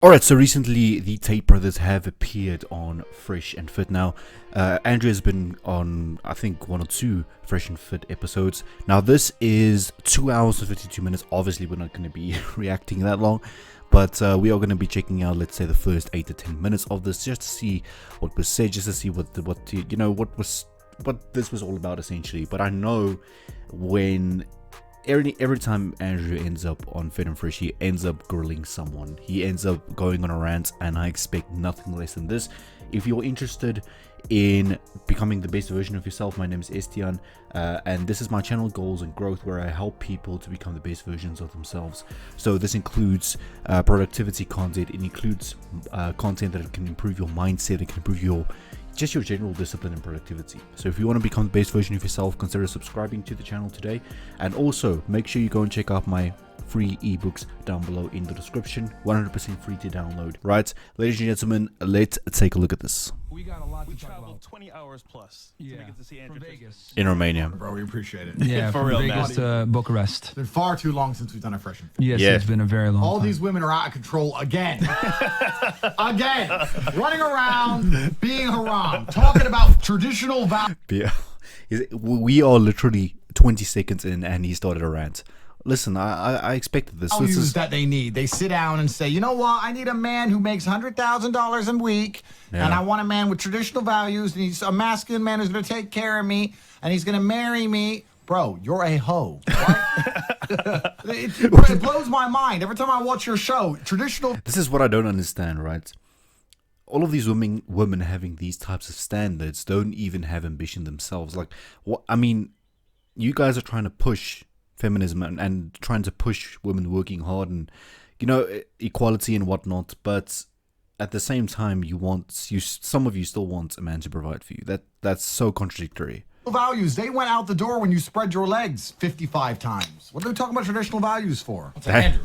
Alright, so recently the Tate brothers have appeared on Fresh and Fit. Now, Andrew has been on, I think, 1 or 2 Fresh and Fit episodes. Now, this is 2 hours and 52 minutes. Obviously, we're not going to be reacting that long, but we are going to be checking out, let's say, the first 8 to 10 minutes of this, just to see what was said, just to see what this was all about, essentially. But I know when every time Andrew ends up on Fit and Fresh, he ends up grilling someone. He ends up going on a rant, and I expect nothing less than this. If you're interested in becoming the best version of yourself, my name is Estian, and this is my channel, Goals and Growth, where I help people to become the best versions of themselves. So this includes productivity content. It includes content that can improve your mindset. It can improve your general discipline and productivity. So if you want to become the best version of yourself, consider subscribing to the channel today, and also make sure you go and check out my free ebooks down below in the description. 100% free to download. Right, ladies and gentlemen, let's take a look at this. We got a lot to talk traveled about. 20 hours plus Yeah, to get to see Andrew from and Tristan. Vegas. In Romania. Bro, we appreciate it. Yeah, For from real, Vegas to Bucharest. It's been far too long since we've done a Fresh and Fit. Yes, Yeah. it's been a very long All time. these women are out of control again. Again. Running around, being haram, talking about traditional values. Yeah. We are literally 20 seconds in, and he started a rant. Listen, I expected this. This is That they need. They sit down and say, you know what? I need a man who makes $100,000 a week, and I want a man with traditional values, and he's a masculine man who's going to take care of me, and he's going to marry me. Bro, you're a hoe. Right? it blows my mind every time I watch your show. Traditional. This is what I don't understand, right? All of these women having these types of standards don't even have ambition themselves. Like, what? I mean, you guys are trying to push feminism and trying to push women working hard and, equality and whatnot, but at the same time, some of you still want a man to provide for you. That's so contradictory. Values, they went out the door when you spread your legs 55 times. What are they talking about traditional values for? Andrew,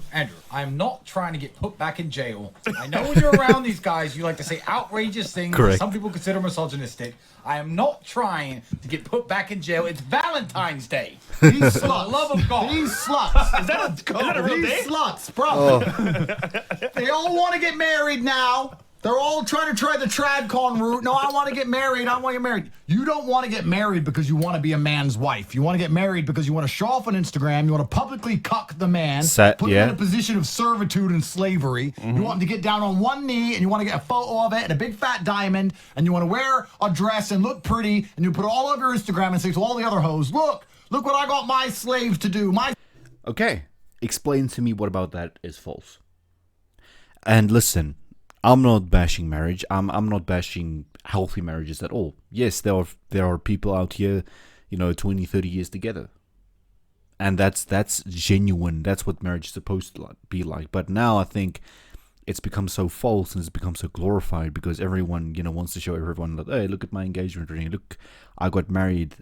I am not trying to get put back in jail. I know when you're around these guys, you like to say outrageous things that Correct. some people consider misogynistic. I am not trying to get put back in jail. It's Valentine's Day. These For the sluts. love of God. These sluts. Is that a real These day? sluts, bro. They all want to get married now. They're all trying to try the tradcon route. No, I want to get married. I want to get married. You don't want to get married because you want to be a man's wife. You want to get married because you want to show off on Instagram. You want to publicly cuck the man, put him in a position of servitude and slavery. You want him to get down on one knee, and you want to get a photo of it and a big fat diamond, and you want to wear a dress and look pretty, and you put it all over your Instagram and say to all the other hoes, look what I got my slaves to do. Okay, explain to me what about that is false. And listen, I'm not bashing marriage. I'm not bashing healthy marriages at all. Yes, there are people out here, 20, 30 years together. And that's genuine. That's what marriage is supposed to be like. But now I think it's become so false and it's become so glorified because everyone, wants to show everyone that, hey, look at my engagement ring. Look, I got married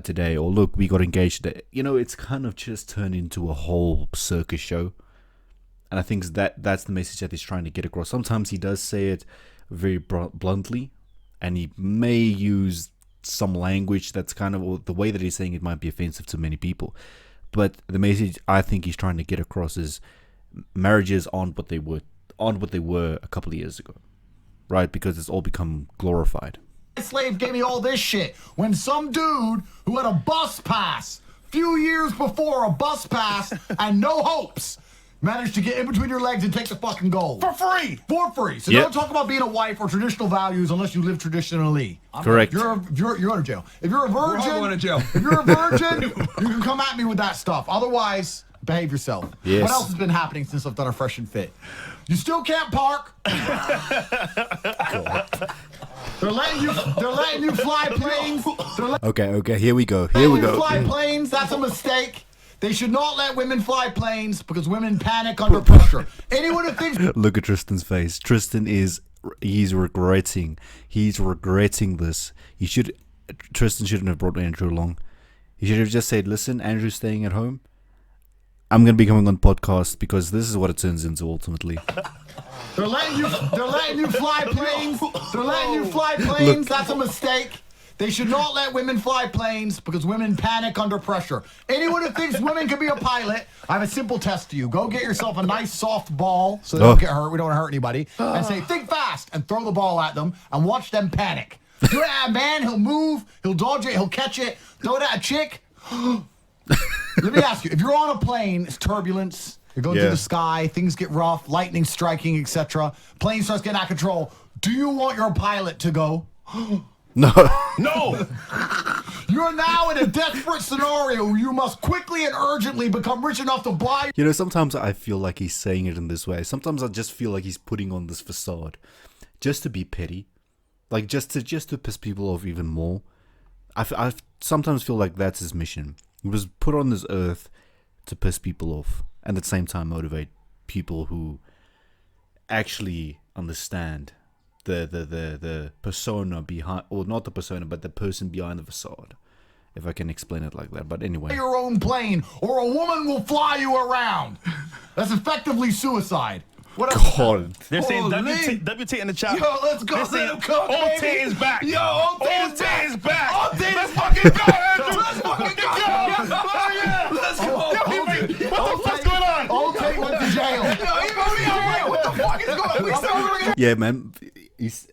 today. Or look, we got engaged today. It's kind of just turned into a whole circus show. And I think that's the message that he's trying to get across. Sometimes he does say it very bluntly, and he may use some language that's kind of, the way that he's saying it might be offensive to many people. But the message I think he's trying to get across is marriages aren't what they were a couple of years ago, right? Because it's all become glorified. My slave gave me all this shit when some dude who had a bus pass few years before, a bus pass and no hopes, managed to get in between your legs and take the fucking gold. For free. For free. So Yep. don't talk about being a wife or traditional values unless you live traditionally. Correct. You're going to jail. If you're a We're all virgin, going to jail. if you're a virgin, you can come at me with that stuff. Otherwise, behave yourself. Yes. What else has been happening since I've done a Fresh and Fit? You still can't park. They're letting you fly planes. Okay, here we go. Fly planes. That's a mistake. They should not let women fly planes because women panic under pressure. Anyone who thinks Look at Tristan's face. He's regretting this. Tristan shouldn't have brought Andrew along. He should have just said, listen, Andrew's staying at home. I'm going to be coming on podcast because this is what it turns into ultimately. they're letting you fly planes. They're letting you fly planes. That's a mistake. They should not let women fly planes because women panic under pressure. Anyone who thinks women can be a pilot, I have a simple test to you. Go get yourself a nice soft ball so they don't get hurt. We don't want to hurt anybody. And say, think fast, and throw the ball at them and watch them panic. Do it at a man, he'll move, he'll dodge it, he'll catch it. Throw it at a chick. Let me ask you, if you're on a plane, it's turbulence, you're going through the sky, things get rough, lightning striking, etc. Plane starts getting out of control. Do you want your pilot to go? No. No. You're now in a desperate scenario where you must quickly and urgently become rich enough to buy. You know, sometimes I feel like he's saying it in this way. Sometimes I just feel like he's putting on this facade just to be petty. Like, just to piss people off even more. I sometimes feel like that's his mission. He was put on this earth to piss people off. And at the same time motivate people who actually understand the persona behind, or not the persona, but the person behind the facade, if I can explain it like that. But anyway, your own plane, or a woman will fly you around. That's effectively suicide. What else? God. They're saying Holy. WT in the chat. Yo, let's go. They're saying Let him cook, Old baby. Tate is back. Yo, Old Tate is back. Old Tate Let's is fucking go, Andrew. Let's fucking go. Oh, yeah. Let's go. What the fuck's going on? Old Tate went to jail. What the fuck is going on? Yeah, man.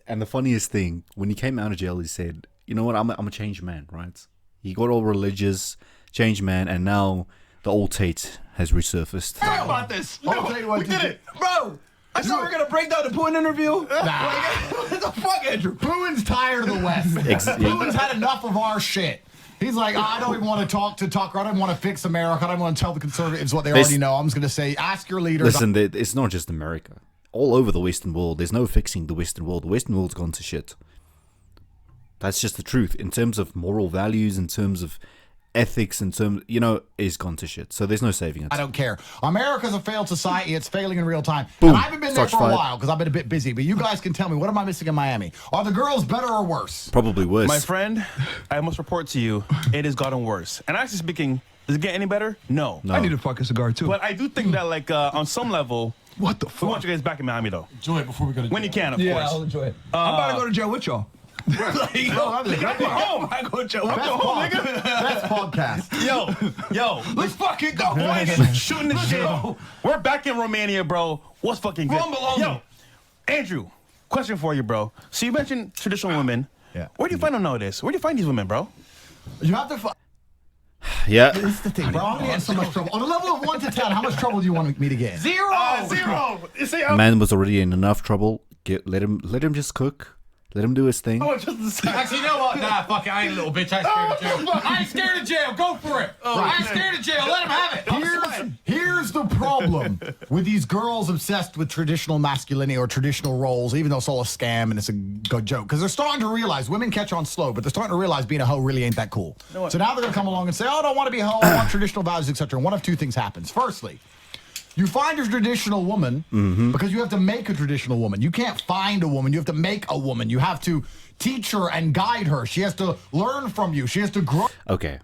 And the funniest thing, when he came out of jail, he said, you know what, I'm a changed man, right? He got all religious, changed man, and now the old Tate has resurfaced. How about this? Old Tate went to jail. Bro, I thought we were going to break down the Pooh interview. Nah. What the fuck, Andrew? Boone's tired of the West. Boone's had enough of our shit. He's like, I don't even want to talk. I don't want to fix America. I don't want to tell the conservatives what they already know. I'm just going to say, ask your leaders. Listen, it's not just America. All over the Western world, there's no fixing the Western world. The Western world's gone to shit. That's just the truth. In terms of moral values, in terms of ethics, in terms, is gone to shit. So there's no saving it. I don't care. America's a failed society. It's failing in real time. Boom. And I haven't been there Starts for a fight. while because I've been a bit busy. But you guys can tell me, what am I missing in Miami? Are the girls better or worse? Probably worse. My friend, I must report to you, it has gotten worse. And actually speaking, does it get any better? No. No. I need a fucking cigar, too. But I do think that, like, on some level, What the we want fuck? you guys back in Miami, though. Enjoy it before we go to When you can, of Yeah, course. I'll enjoy it. I'm about to go to jail with y'all. Like, I'm Go home. I go to jail with Best, y'all. best podcast. Yo, Let's fucking go, boys, boys. shooting the shit. We're back in Romania, bro. What's fucking good? Rumble on Yo, me. Andrew, question for you, bro. So you mentioned traditional women. Yeah. Where do you find them nowadays? Where do you find these women, bro? You have to. Yeah. This is the thing, bro. I'm getting in so much trouble. On a level of 1 to 10, how much trouble do you want me to get in? Zero. You see, Man was already in enough trouble. Let him just cook. Let him do his thing. Actually, you know what? Nah, fuck it. I ain't a little bitch. I ain't scared of jail. I ain't scared of jail. Go for it. I ain't scared of jail. Let him have it. Here's the problem with these girls obsessed with traditional masculinity or traditional roles, even though it's all a scam and it's a good joke. Because they're starting to realize, women catch on slow, but they're starting to realize being a hoe really ain't that cool. So now they're going to come along and say, oh, I don't want to be a hoe. I want traditional values, etc. And one of two things happens. Firstly, you find a traditional woman because you have to make a traditional woman. You can't find a woman. You have to make a woman. You have to teach her and guide her. She has to learn from you. She has to grow. Okay,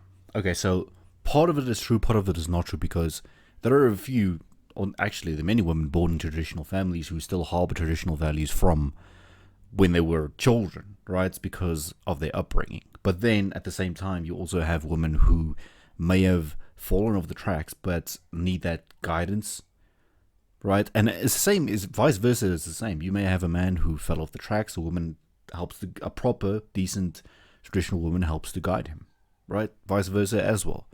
so part of it is true, part of it is not true, because there are a few, or actually there are many women born in traditional families who still harbor traditional values from when they were children, right? It's because of their upbringing. But then at the same time, you also have women who may have fallen off the tracks but need that guidance, right? And it's the same, is vice versa. It's the same. You may have a man who fell off the tracks. A woman helps to, a proper, decent, traditional woman helps to guide him, right? Vice versa as well.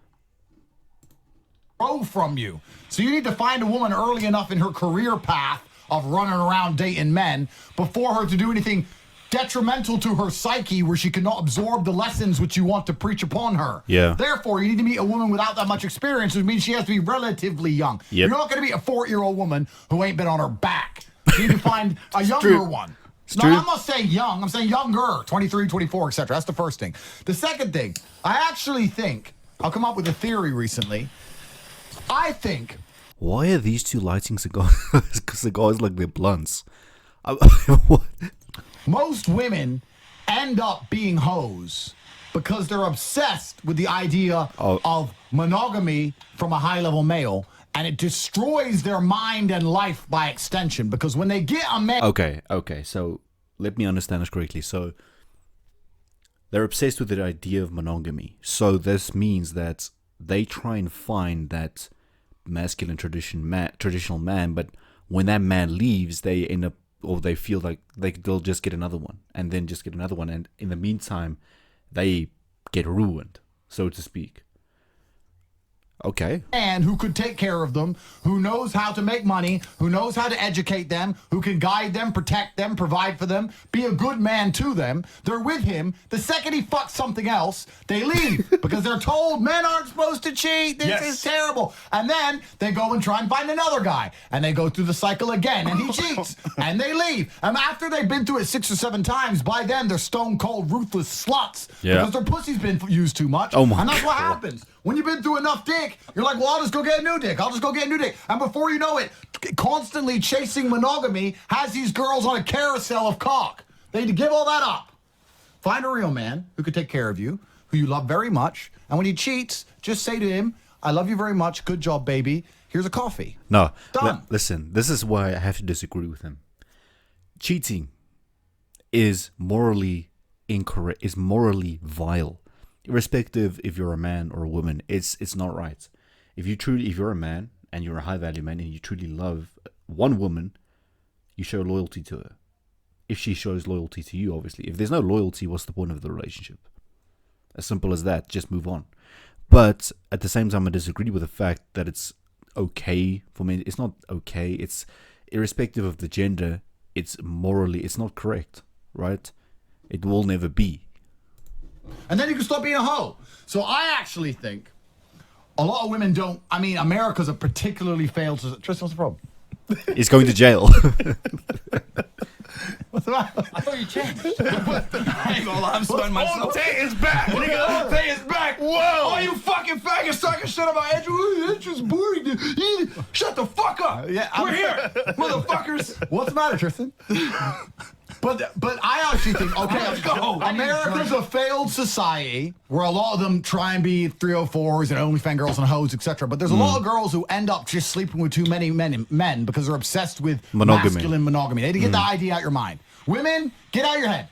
From you. So you need to find a woman early enough in her career path of running around dating men before her to do anything detrimental to her psyche where she cannot absorb the lessons which you want to preach upon her. Yeah. Therefore, you need to meet a woman without that much experience, which means she has to be relatively young. Yep. You're not going to meet a 4-year-old woman who ain't been on her back. You need to find a younger true. one. It's No, true. I'm not saying young. I'm saying younger, 23, 24, etc. That's the first thing. The second thing, I actually think, I'll come up with a theory recently. I think Why are these two lighting cigars? Cigars like they're blunts. What? most women end up being hoes because they're obsessed with the idea of monogamy from a high-level male, and it destroys their mind and life by extension, because when they get a man... Okay, so let me understand this correctly. So They're obsessed with the idea of monogamy. So this means that they try and find that masculine traditional man, but when that man leaves, they end up, or they feel like they'll just get another one, and then just get another one, and in the meantime, they get ruined, so to speak. Okay. Man who could take care of them, who knows how to make money, who knows how to educate them, who can guide them, protect them, provide for them, be a good man to them. They're with him. The second he fucks something else, they leave because they're told men aren't supposed to cheat. This is terrible. And then they go and try and find another guy, and they go through the cycle again, and he cheats, and they leave. And after they've been through it 6 or 7 times, by then they're stone cold ruthless sluts because their pussy's been used too much. Oh my and that's God. what happens. When you've been through enough dick, you're like, well, I'll just go get a new dick. I'll just go get a new dick. And before you know it, constantly chasing monogamy has these girls on a carousel of cock. They need to give all that up. Find a real man who could take care of you, who you love very much. And when he cheats, just say to him, I love you very much. Good job, baby. Here's a coffee. No, Done. listen, this is why I have to disagree with him. Cheating is morally incorrect, is morally vile. Irrespective if you're a man or a woman, it's not right. If you're a man and you're a high value man and you truly love one woman, you show loyalty to her. If she shows loyalty to you, obviously. If there's no loyalty, what's the point of the relationship? As simple as that. Just move on. But at the same time, I disagree with the fact that it's okay for men. It's not okay. It's irrespective of the gender. It's not correct, right? It will never be. And then you can stop being a hoe. So I actually think a lot of women don't. I mean, America's a particularly failed. Tristan, what's the problem? He's going to jail. What's the matter? I thought you changed. I ain't gonna lie, I'm sweating myself. Tate is back. Nigga, Tate is back. Whoa! All you fucking faggots talking shit about Andrew. Andrew's boring. Shut the fuck up. We're here, motherfuckers. What's the matter, Tristan? But I actually think, okay, Let's go. America's a failed society where a lot of them try and be 304s and OnlyFans girls and hoes, etc. But there's a lot of girls who end up just sleeping with too many men because they're obsessed with masculine monogamy. They need to get the idea out your mind. Women, get out of your head.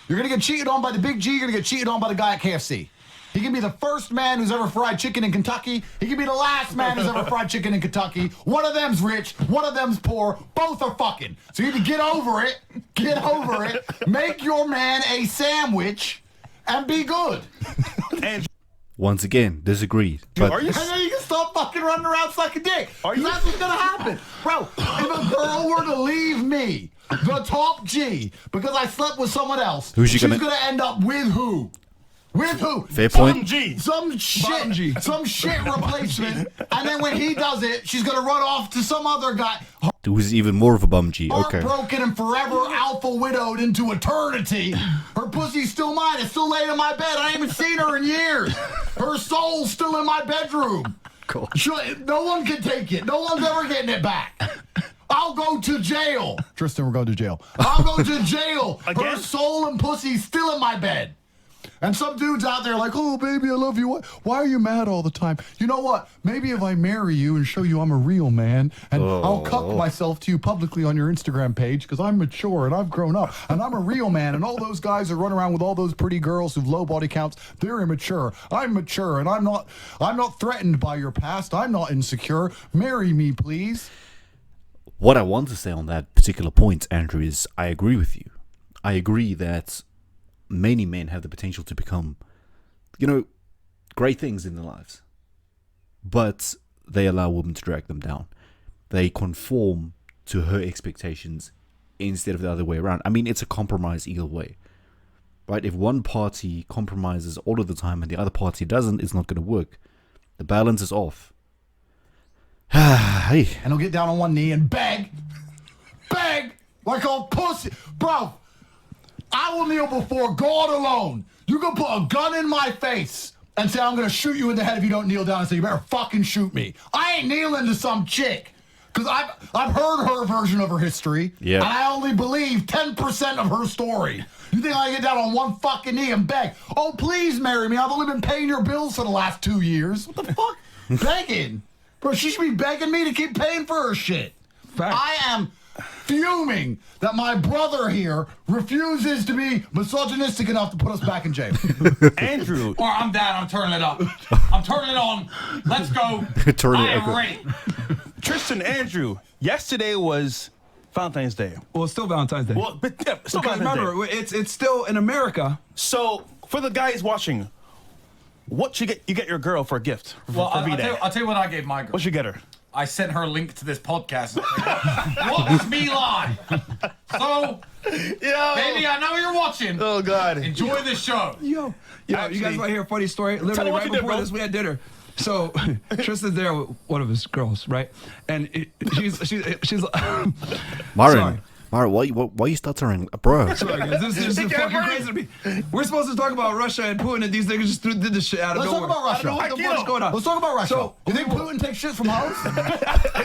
You're going to get cheated on by the big G. You're going to get cheated on by the guy at KFC. He can be the first man who's ever fried chicken in Kentucky. He can be the last man who's ever fried chicken in Kentucky. One of them's rich, one of them's poor. Both are fucking. So you need to get over it. Get over it. Make your man a sandwich and be good. Once again, disagreed. But Are you? And then you can stop fucking running around sucking dick. Because that's what's going to happen. Bro, if a girl were to leave me, the top G, because I slept with someone else, Who's she she's gonna- going to end up with who? With who? Fair point. Some G. Some shit replacement, and then when he does it, she's gonna run off to some other guy, who's even more of a bum G. Okay. heartbroken and forever alpha widowed into eternity. Her pussy's still mine. It's still laying in my bed. I ain't even seen her in years. Her soul's still in my bedroom. Cool. No one can take it. No one's ever getting it back. I'll go to jail. Tristan, we're going to jail. I'll go to jail. Her Again? soul and pussy's still in my bed. And some dude's out there like, oh, baby, I love you. Why are you mad all the time? You know what? Maybe if I marry you and show you I'm a real man, and I'll cuck myself to you publicly on your Instagram page because I'm mature and I've grown up and I'm a real man. And all those guys who run around with all those pretty girls who've low body counts, they're immature. I'm mature and I'm not threatened by your past. I'm not insecure. Marry me, please. What I want to say on that particular point, Andrew, is I agree with you. I agree that many men have the potential to become, great things in their lives. But they allow women to drag them down. They conform to her expectations instead of the other way around. I mean, it's a compromise either way. Right? If one party compromises all of the time and the other party doesn't, it's not going to work. The balance is off. Hey. And he'll get down on one knee and beg like a pussy. Bro, I will kneel before God alone. You can put a gun in my face and say, I'm going to shoot you in the head if you don't kneel down and say, you better fucking shoot me. I ain't kneeling to some chick. Because I've heard her version of her history. Yeah. And I only believe 10% of her story. You think I get down on one fucking knee and beg? Oh, please marry me. I've only been paying your bills for the last 2 years. What the fuck? Begging? Bro, she should be begging me to keep paying for her shit. Fact. I am fuming that my brother here refuses to be misogynistic enough to put us back in jail. Andrew. Or I'm down. I'm turning it up. I'm turning it on. Let's go. I am ready. Tristan, Andrew, yesterday was Valentine's Day. Well, it's still Valentine's Day. Well, but yeah, still because Valentine's remember, Day. it's still in America. So, for the guys watching, what you get your girl for a gift Well, for I'll V-Day? tell you what I gave my girl. What you get her? I sent her a link to this podcast. Watch me live. So, baby, I know you're watching. Oh, God. Enjoy the show. Yo, you guys want to hear a funny story? Literally, what right you did, before bro. this, we had dinner. So Tristan's there with one of his girls, right? And she's Marin, why you stuttering, bro? sorry, guys, this is just fucking crazy to me. We're supposed to talk about Russia and Putin, and these niggas just did this shit out of Let's talk nowhere. about Russia. What the fuck's going on? Let's talk about Russia. So, you think Putin takes shit from hoes?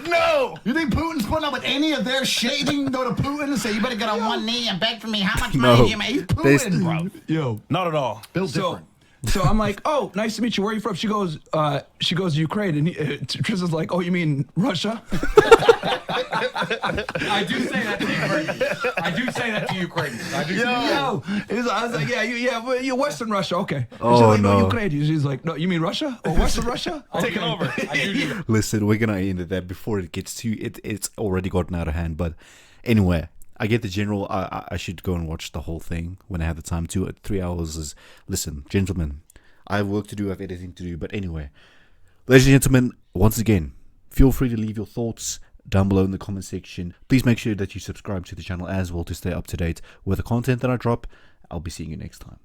No! You think Putin's putting up with any of their shit? You think you can go to Putin and say, you better get on one knee and beg for me? How much money do you make? He's Putin, bro. Yo, Not at all. Built different. So I'm like, oh, nice to meet you. Where are you from? She goes Ukraine, and Tristan's like, oh, you mean Russia? I do say that to Ukrainians. I do say that to Ukrainians. I do. Yo, I was like, yeah, you're Western Russia, okay. Oh, she's like, no. Ukraine. She's like, no, you mean Russia? Or Western Russia? Taking over. I do. Listen, we're gonna end it there before it gets too. It's already gotten out of hand. But anyway, I get the general. I should go and watch the whole thing when I have the time to. 3 hours is. Listen, gentlemen, I have work to do. I have editing to do. But anyway, ladies and gentlemen, once again, feel free to leave your thoughts down below in the comment section. Please make sure that you subscribe to the channel as well to stay up to date with the content that I drop. I'll be seeing you next time.